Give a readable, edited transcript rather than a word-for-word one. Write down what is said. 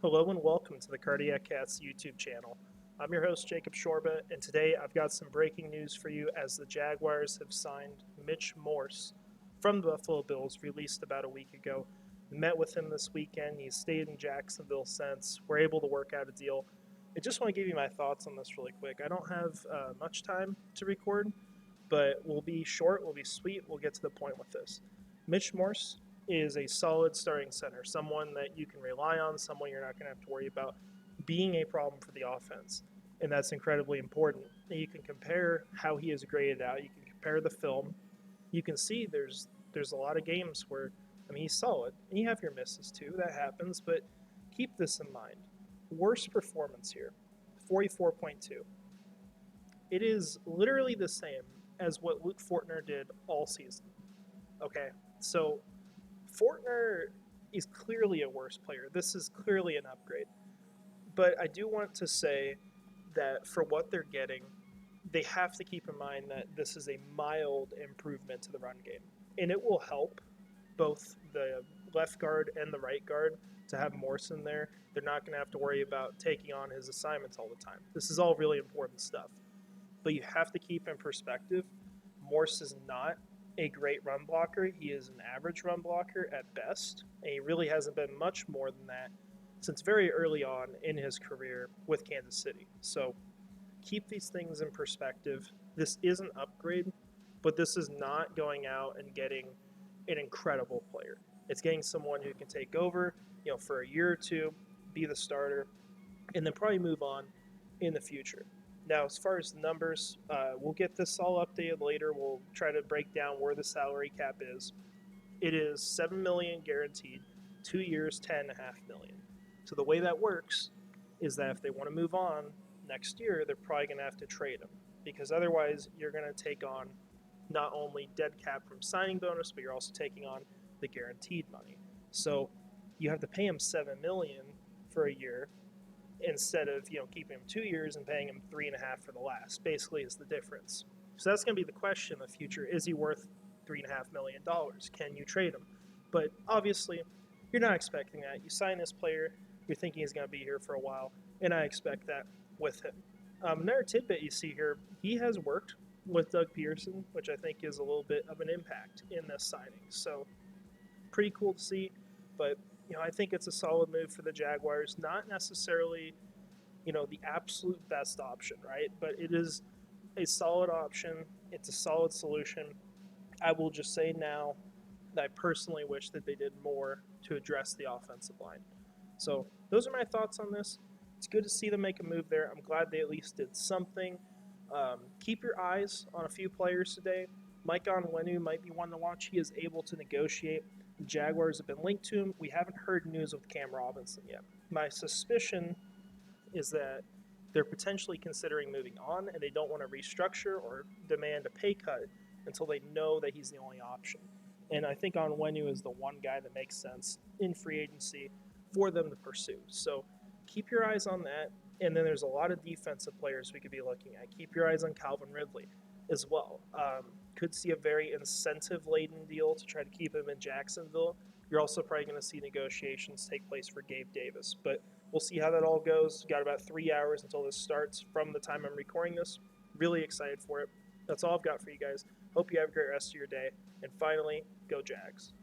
Hello and welcome to the Cardiac Cats YouTube channel. I'm your host, Jacob Shorba, and today I've got some breaking news for you as the Jaguars have signed Mitch Morse from the Buffalo Bills, released about a week ago. We met with him this weekend. He's stayed in Jacksonville since. We're able to work out a deal. I just want to give you my thoughts on this really quick. I don't have much time to record, but we'll be short, we'll be sweet, we'll get to the point with this. Mitch Morse is a solid starting center, someone that you can rely on, someone you're not going to have to worry about being a problem for the offense. And that's incredibly important. And you can compare how he is graded out, you can compare the film. You can see there's a lot of games where he's solid. And you have your misses too, that happens, but keep this in mind. Worst performance here, 44.2. It is literally the same as what Luke Fortner did all season. Okay, so Fortner is clearly a worse player. This is clearly an upgrade. But I do want to say that for what they're getting, they have to keep in mind that this is a mild improvement to the run game. And it will help both the left guard and the right guard to have Morse in there. They're not going to have to worry about taking on his assignments all the time. This is all really important stuff. But you have to keep in perspective, Morse is not a great run blocker. He is an average run blocker at best, and he really hasn't been much more than that since very early on in his career with Kansas City. So keep these things in perspective. This is an upgrade, but this is not going out and getting an incredible player. It's getting someone who can take over, for a year or two, be the starter, and then probably move on in the future. Now, as far as the numbers, we'll get this all updated later. We'll try to break down where the salary cap is. It is $7 million guaranteed, 2 years, $10.5 million. So the way that works is that if they want to move on next year, they're probably going to have to trade him, because otherwise you're going to take on not only dead cap from signing bonus, but you're also taking on the guaranteed money. So you have to pay him $7 million for a year, instead of keeping him 2 years and paying him 3.5 for the last. Basically is the difference. So that's going to be the question in the future. Is he worth $3.5 million? Can you trade him? But obviously you're not expecting that. You sign this player, you're thinking he's going to be here for a while, and I expect that with him. Another tidbit you see here, he has worked with Doug Pearson, which I think is a little bit of an impact in this signing. So pretty cool to see, but I think it's a solid move for the Jaguars. Not necessarily, the absolute best option, right? But it is a solid option. It's a solid solution. I will just say now that I personally wish that they did more to address the offensive line. So those are my thoughts on this. It's good to see them make a move there. I'm glad they at least did something. Keep your eyes on a few players today. Mike Onwenu might be one to watch. He is able to negotiate. The Jaguars have been linked to him. We haven't heard news with Cam Robinson yet. My suspicion is that they're potentially considering moving on, and they don't want to restructure or demand a pay cut until they know that he's the only option. And I think Onwenu is the one guy that makes sense in free agency for them to pursue. So keep your eyes on that. And then there's a lot of defensive players we could be looking at. Keep your eyes on Calvin Ridley as well. Could see a very incentive-laden deal to try to keep him in Jacksonville. You're also probably going to see negotiations take place for Gabe Davis. But we'll see how that all goes. Got about 3 hours until this starts from the time I'm recording this. Really excited for it. That's all I've got for you guys. Hope you have a great rest of your day. And finally, go Jags.